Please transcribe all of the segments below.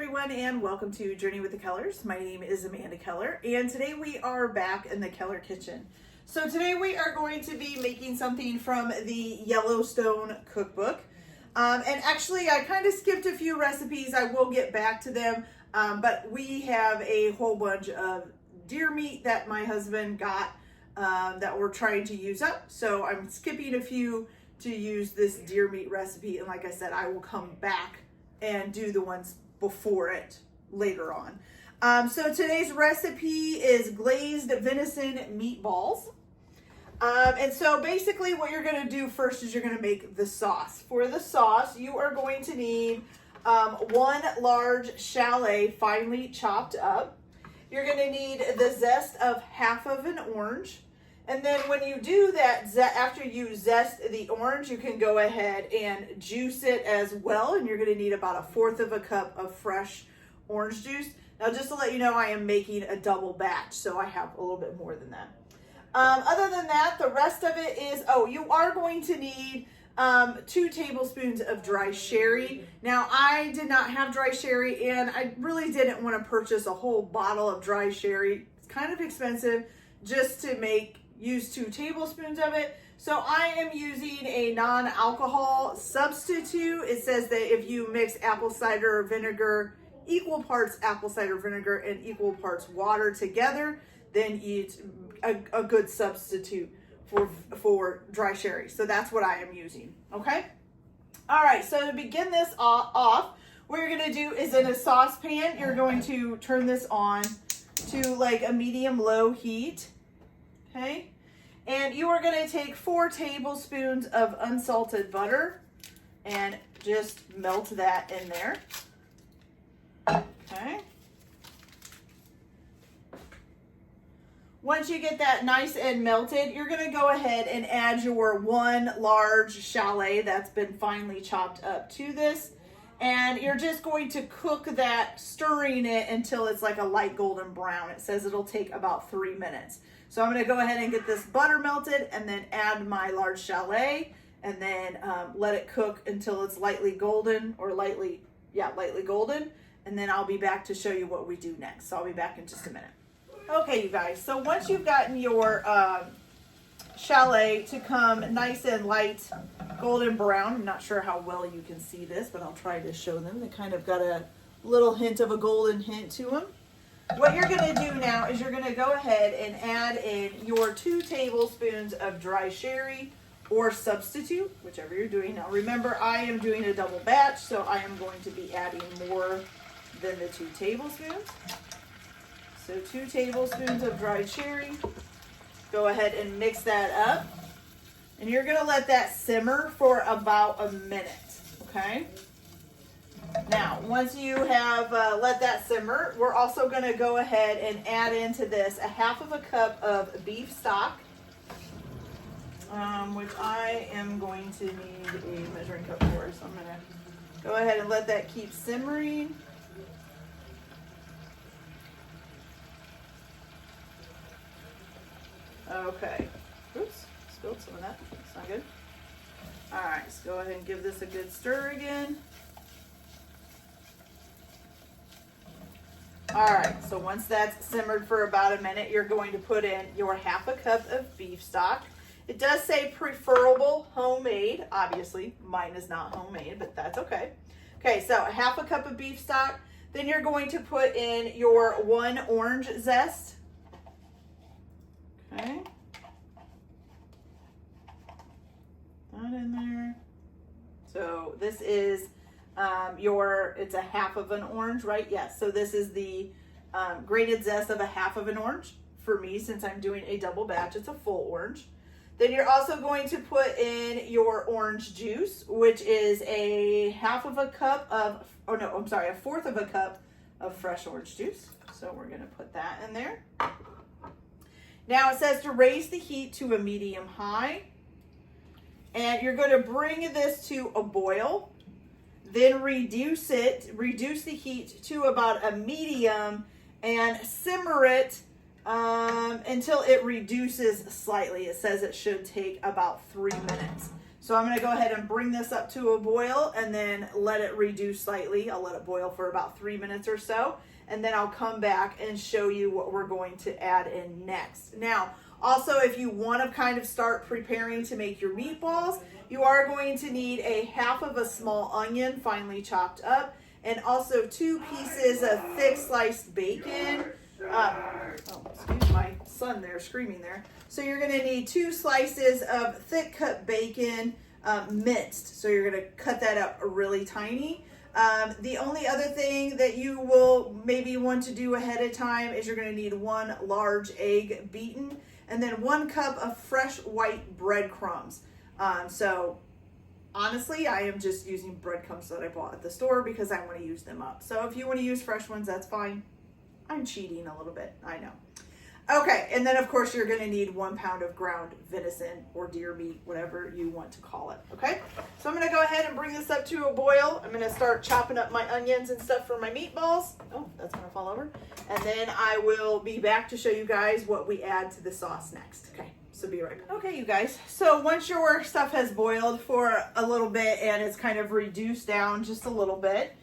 everyone, and welcome to Journey with the Kellers. My name is Amanda Keller, and today we are back in the Keller kitchen. So today we are going to be making something from the Yellowstone cookbook. And actually, I kind of skipped a few recipes. I will get back to them, but we have a whole bunch of deer meat that my husband got that we're trying to use up. So I'm skipping a few to use this deer meat recipe, and like I said, I will come back and do the ones before it later on. So today's recipe is glazed venison meatballs. And so basically what you're going to do first is you're going to make the sauce. For the sauce, you are going to need one large shallot finely chopped up. You're going to need the zest of half of an orange. And then when you do that, after you zest the orange, you can go ahead and juice it as well. And you're going to need about 1/4 of a cup of fresh orange juice. Now, just to let you know, I am making a double batch, so I have a little bit more than that. Other than that, the rest of it is, you are going to need 2 tablespoons of dry sherry. Now, I did not have dry sherry, and I really didn't want to purchase a whole bottle of dry sherry. It's kind of expensive just to use 2 tablespoons of it. So I am using a non-alcohol substitute. It says that if you mix apple cider vinegar, equal parts apple cider vinegar and equal parts water together, then it's a good substitute for dry sherry. So that's what I am using, okay? All right, so to begin this off, what you're gonna do is in a saucepan, you're going to turn this on to like a medium-low heat. Okay, and you are going to take 4 tablespoons of unsalted butter and just melt that in there. Okay. Once you get that nice and melted, you're going to go ahead and add your 1 large shallot that's been finely chopped up to this. And you're just going to cook that, stirring it until it's like a light golden brown. It says it'll take about 3 minutes. So I'm going to go ahead and get this butter melted and then add my large shallot and then let it cook until it's lightly golden or lightly golden. And then I'll be back to show you what we do next. So I'll be back in just a minute. Okay, you guys. So once you've gotten your shallot to come nice and light golden brown, I'm not sure how well you can see this, but I'll try to show them. They kind of got a little hint of a golden hint to them. What you're going to do now is you're going to go ahead and add in your 2 tablespoons of dry sherry or substitute, whichever you're doing. Now remember, I am doing a double batch, so I am going to be adding more than the 2 tablespoons. So 2 tablespoons of dried sherry. Go ahead and mix that up. And you're going to let that simmer for about a minute, okay? Now, once you have let that simmer, we're also going to go ahead and add into this 1/2 of a cup of beef stock, which I am going to need a measuring cup for. So I'm going to go ahead and let that keep simmering. Okay. Oops, spilled some of that. That's not good. All right, let's go ahead and give this a good stir again. All right, so once that's simmered for about a minute, you're going to put in your 1/2 cup of beef stock. It does say preferable homemade. Obviously, mine is not homemade, but that's okay. Okay, so 1/2 cup of beef stock. Then you're going to put in your 1 orange zest. Okay. That in there. So this is it's 1/2 of an orange, right? Yes. So this is the grated zest of 1/2 of an orange. For me, since I'm doing a double batch, it's a full orange. Then you're also going to put in your orange juice, which is 1/4 of a cup of, 1/4 of a cup of fresh orange juice. So we're going to put that in there. Now it says to raise the heat to a medium high. And you're going to bring this to a boil. Then reduce the heat to about a medium and simmer it until it reduces slightly. It says it should take about 3 minutes. So I'm gonna go ahead and bring this up to a boil and then let it reduce slightly. I'll let it boil for about 3 minutes or so, and then I'll come back and show you what we're going to add in next. Now, also, if you want to kind of start preparing to make your meatballs, you are going to need a half of a small onion finely chopped up, and also 2 pieces of thick sliced bacon. Excuse my son there screaming there. So you're going to need 2 slices of thick cut bacon, minced. So you're going to cut that up really tiny. The only other thing that you will maybe want to do ahead of time is you're going to need 1 large egg beaten, and then 1 cup of fresh white breadcrumbs. So honestly, I am just using breadcrumbs that I bought at the store because I want to use them up. So if you want to use fresh ones, that's fine. I'm cheating a little bit, I know. Okay, and then of course you're gonna need 1 pound of ground venison or deer meat, whatever you want to call it, okay? So I'm gonna go ahead and bring this up to a boil. I'm gonna start chopping up my onions and stuff for my meatballs. Oh, that's gonna fall over. And then I will be back to show you guys what we add to the sauce next, okay? So be right back. Okay, you guys, so once your stuff has boiled for a little bit and it's kind of reduced down just a little bit,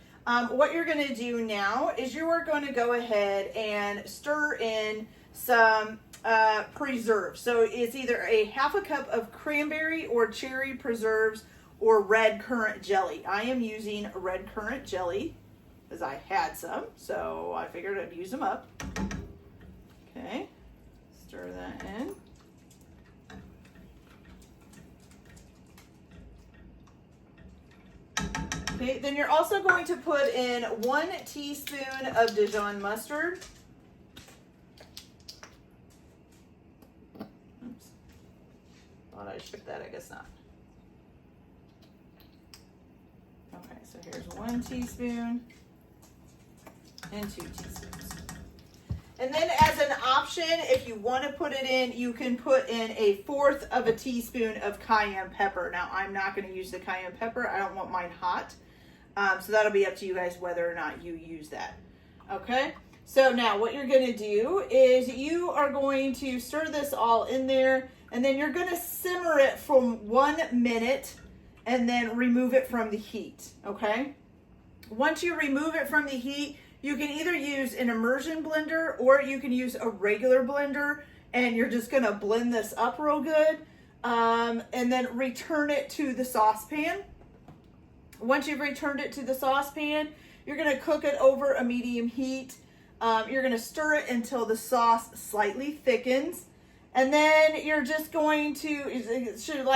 what you're gonna do now is you are going to go ahead and stir in some preserves. So it's either a half a cup of cranberry or cherry preserves or red currant jelly. I am using red currant jelly because I had some, so I figured I'd use them up. Okay, stir that in. Okay, then you're also going to put in 1 teaspoon of Dijon mustard. Oops. Thought I shipped that, I guess not. Okay, so here's 1 teaspoon and 2 teaspoons. And then as an option, if you want to put it in, you can put in 1/4 of a teaspoon of cayenne pepper. Now, I'm not going to use the cayenne pepper. I don't want mine hot. So that'll be up to you guys whether or not you use that. Okay, so now what you're going to do is you are going to stir this all in there, and then you're going to simmer it for 1 minute and then remove it from the heat. Okay, once you remove it from the heat, you can either use an immersion blender or you can use a regular blender, and you're just going to blend this up real good, and then return it to the saucepan. Once you've returned it to the saucepan, you're going to cook it over a medium heat. You're going to stir it until the sauce slightly thickens, and then you're just going to, it should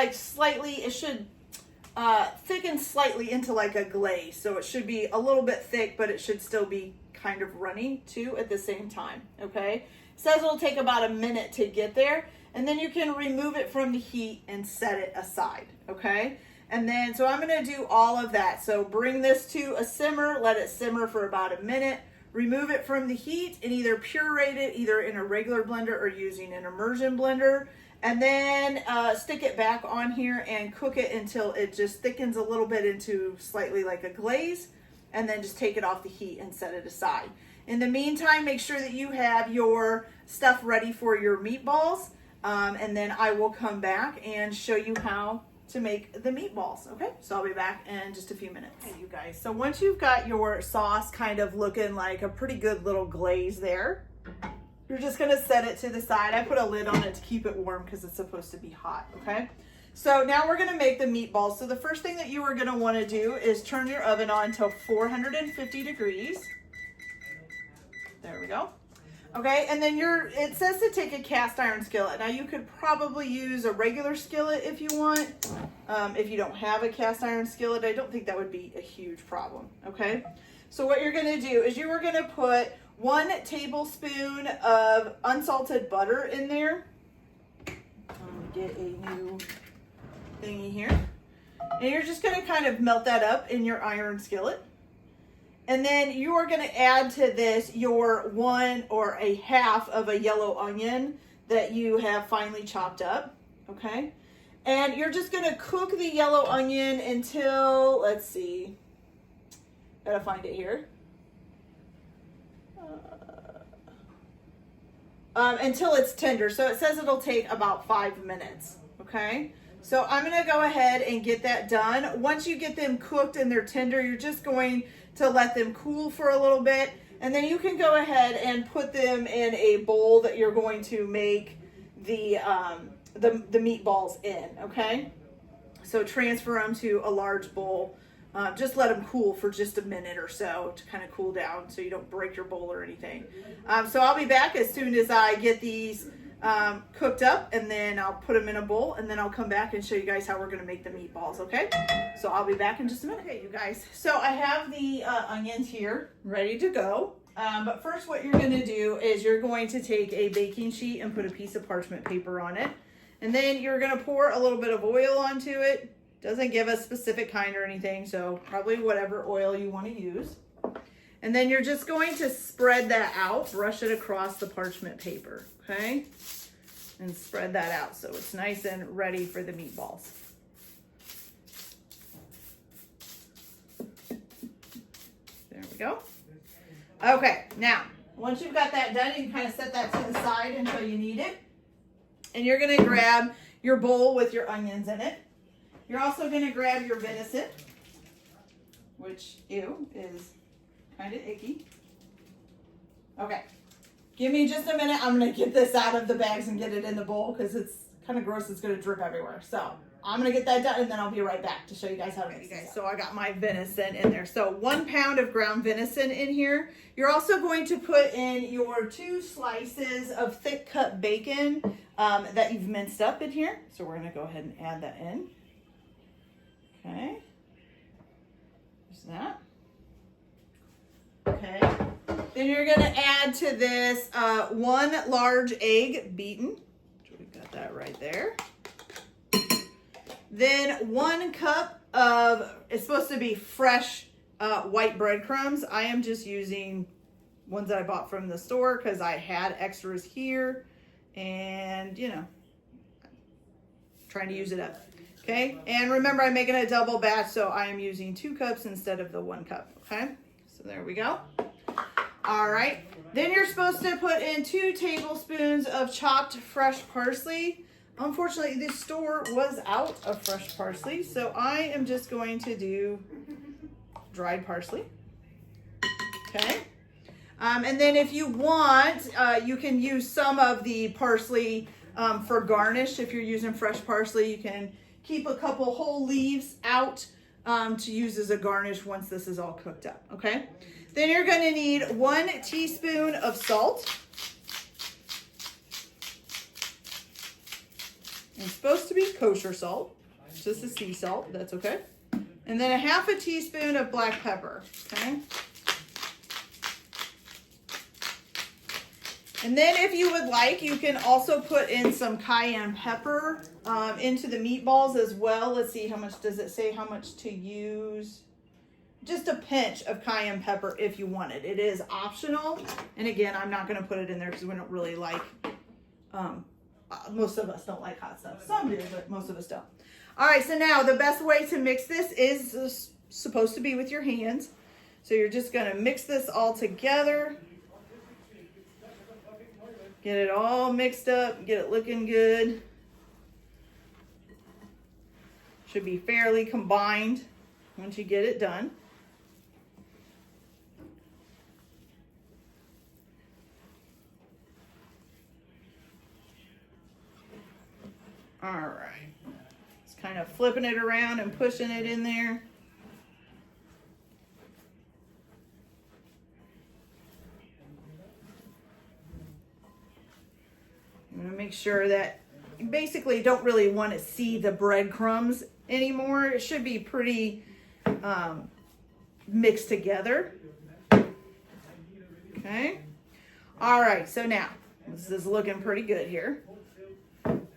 thicken slightly into like a glaze. So it should be a little bit thick, but it should still be kind of runny too at the same time. Okay, it says it'll take about a minute to get there, and then you can remove it from the heat and set it aside. Okay. And then, so I'm going to do all of that. So bring this to a simmer, let it simmer for about a minute, remove it from the heat, and either puree it either in a regular blender or using an immersion blender. And then stick it back on here and cook it until it just thickens a little bit into slightly like a glaze. And then just take it off the heat and set it aside. In the meantime, make sure that you have your stuff ready for your meatballs. And then I will come back and show you how to make the meatballs. Okay, so I'll be back in just a few minutes. Okay, you guys, so once you've got your sauce kind of looking like a pretty good little glaze there, you're just gonna set it to the side. I put a lid on it to keep it warm because it's supposed to be hot. Okay, so now we're gonna make the meatballs. So the first thing that you are gonna want to do is turn your oven on to 450 degrees. There we go. Okay, and then it says to take a cast iron skillet. Now you could probably use a regular skillet if you want. If you don't have a cast iron skillet, I don't think that would be a huge problem. Okay, so what you're gonna do is you are gonna put 1 tablespoon of unsalted butter in there. I'm gonna get a new thingy here. And you're just gonna kind of melt that up in your iron skillet. And then you are going to add to this your 1 or a half of a yellow onion that you have finely chopped up. Okay. And you're just going to cook the yellow onion until, let's see, gotta find it here. Until it's tender. So it says it'll take about 5 minutes. Okay. So I'm gonna go ahead and get that done. Once you get them cooked and they're tender, you're just going to let them cool for a little bit. And then you can go ahead and put them in a bowl that you're going to make the meatballs in, okay? So transfer them to a large bowl. Just let them cool for just a minute or so to kind of cool down so you don't break your bowl or anything. So I'll be back as soon as I get these cooked up, and then I'll put them in a bowl, and then I'll come back and show you guys how we're going to make the meatballs, okay? So I'll be back in just a minute. Okay, you guys. So I have the onions here ready to go. But first what you're going to do is you're going to take a baking sheet and put a piece of parchment paper on it. And then you're going to pour a little bit of oil onto it. Doesn't give a specific kind or anything, so probably whatever oil you want to use. And then you're just going to spread that out, brush it across the parchment paper, okay? And spread that out so it's nice and ready for the meatballs. There we go. Okay, now, once you've got that done, you can kind of set that to the side until you need it. And you're going to grab your bowl with your onions in it. You're also going to grab your venison, which, is kind of icky. Okay, give me just a minute. I'm going to get this out of the bags and get it in the bowl because it's kind of gross. It's going to drip everywhere. So I'm going to get that done, and then I'll be right back to show you guys how to make it. So I got my venison in there. So 1 pound of ground venison in here. You're also going to put in your 2 slices of thick cut bacon that you've minced up in here. So we're going to go ahead and add that in. Okay, there's that. Okay, then you're going to add to this 1 large egg beaten. We got that right there. Then 1 cup of, it's supposed to be fresh white breadcrumbs. I am just using ones that I bought from the store because I had extras here and, you know, trying to use it up. Okay, and remember I'm making a double batch, so I am using 2 cups instead of the 1 cup, okay? So there we go. All right, then you're supposed to put in 2 tablespoons of chopped fresh parsley. Unfortunately, this store was out of fresh parsley, so I am just going to do dried parsley, okay? And then if you want, you can use some of the parsley for garnish. If you're using fresh parsley, you can keep a couple whole leaves out to use as a garnish once this is all cooked up, okay? Then you're going to need 1 teaspoon of salt. It's supposed to be kosher salt, just a sea salt, that's okay. And then 1/2 teaspoon of black pepper, okay? And then if you would like, you can also put in some cayenne pepper into the meatballs as well. Let's see, how much does it say how much to use? Just a pinch of cayenne pepper if you want it. It is optional. And again, I'm not going to put it in there because we don't really like, most of us don't like hot stuff. Some do, but most of us don't. All right, so now the best way to mix this is supposed to be with your hands. So you're just going to mix this all together. Get it all mixed up, get it looking good. Should be fairly combined once you get it done. All right, just kind of flipping it around and pushing it in there. I'm going to make sure that you basically don't really want to see the breadcrumbs anymore. It should be pretty mixed together. Okay. All right. So now this is looking pretty good here.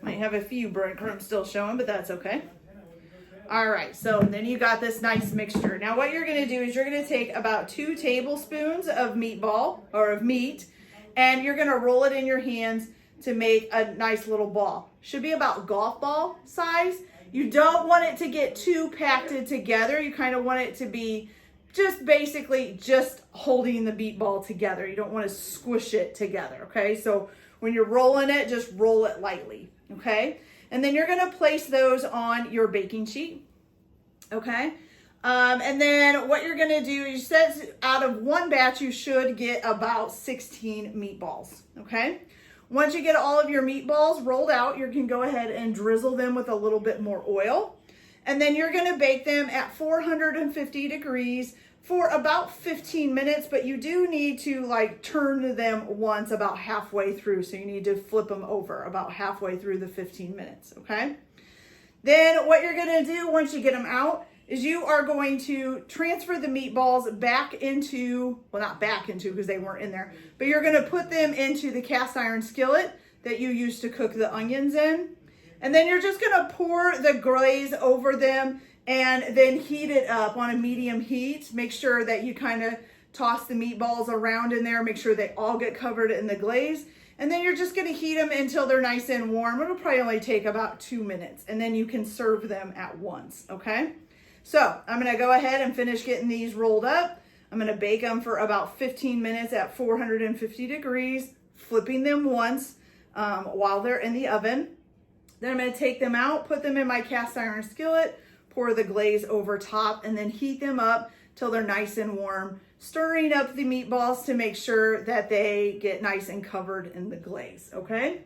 Might have a few breadcrumbs still showing, but that's okay. All right. So then you got this nice mixture. Now what you're going to do is you're going to take about 2 tablespoons of meatball or of meat, and you're going to roll it in your hands to make a nice little ball. Should be about golf ball size. You don't want it to get too packed together. You kind of want it to be just basically just holding the meatball together. You don't want to squish it together, okay? So when you're rolling it, just roll it lightly, okay? And then you're gonna place those on your baking sheet, okay? And then what you're gonna do, you said out of one batch, you should get about 16 meatballs, okay? Once you get all of your meatballs rolled out, you can go ahead and drizzle them with a little bit more oil. And then you're gonna bake them at 450 degrees for about 15 minutes, but you do need to like turn them once about halfway through. So you need to flip them over about halfway through the 15 minutes, okay? Then what you're gonna do once you get them out is you are going to transfer the meatballs back into, well, not back into because they weren't in there, but you're gonna put them into the cast iron skillet that you used to cook the onions in. And then you're just gonna pour the glaze over them and then heat it up on a medium heat. Make sure that you kind of toss the meatballs around in there, make sure they all get covered in the glaze. And then you're just gonna heat them until they're nice and warm. It'll probably only take about 2 minutes, and then you can serve them at once, okay? So I'm gonna go ahead and finish getting these rolled up. I'm gonna bake them for about 15 minutes at 450 degrees, flipping them once while they're in the oven. Then I'm gonna take them out, put them in my cast iron skillet, pour the glaze over top, and then heat them up till they're nice and warm, stirring up the meatballs to make sure that they get nice and covered in the glaze, okay?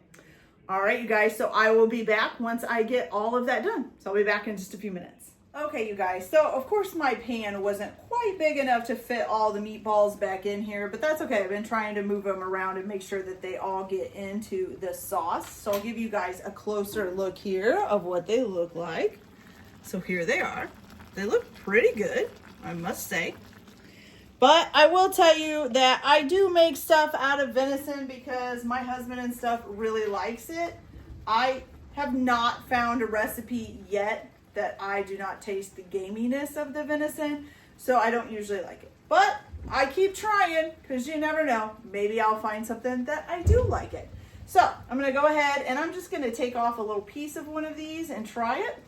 All right, you guys, so I will be back once I get all of that done. So I'll be back in just a few minutes. Okay, you guys, so of course my pan wasn't quite big enough to fit all the meatballs back in here, but that's okay. I've been trying to move them around and make sure that they all get into the sauce. So I'll give you guys a closer look here of what they look like. So here they are. They look pretty good, I must say. But I will tell you that I do make stuff out of venison because my husband and stuff really likes it. I have not found a recipe yet that I do not taste the gaminess of the venison, so I don't usually like it. But I keep trying because you never know. Maybe I'll find something that I do like it. So I'm gonna go ahead and I'm just gonna take off a little piece of one of these and try it.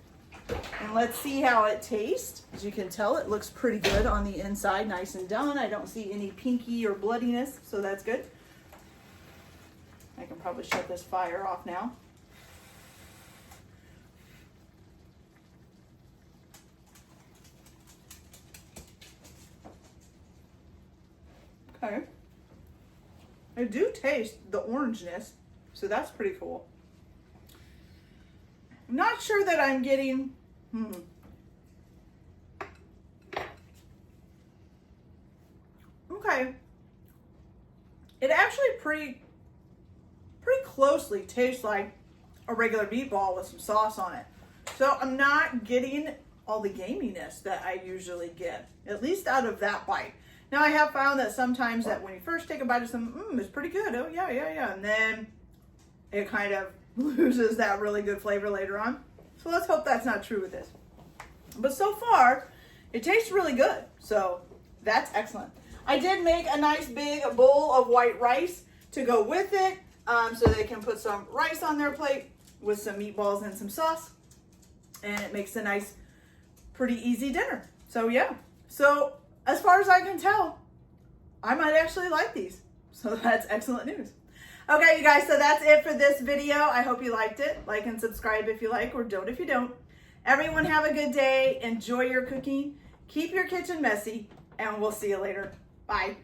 And let's see how it tastes. As you can tell, it looks pretty good on the inside, nice and done. I don't see any pinky or bloodiness, so that's good. I can probably shut this fire off now. Okay. I do taste the orangeness, so that's pretty cool. I'm not sure that I'm getting, Okay. It actually pretty closely tastes like a regular meatball with some sauce on it. So I'm not getting all the gaminess that I usually get, at least out of that bite. Now I have found that sometimes that when you first take a bite of something, it's pretty good. Oh yeah. And then it kind of loses that really good flavor later on. So let's hope that's not true with this. But so far, it tastes really good. So that's excellent. I did make a nice big bowl of white rice to go with it, so they can put some rice on their plate with some meatballs and some sauce. And it makes a nice, pretty easy dinner. So yeah. So as far as I can tell, I might actually like these. So that's excellent news. Okay, you guys, so that's it for this video. I hope you liked it. Like and subscribe if you like, or don't if you don't. Everyone have a good day. Enjoy your cooking. Keep your kitchen messy, and we'll see you later. Bye.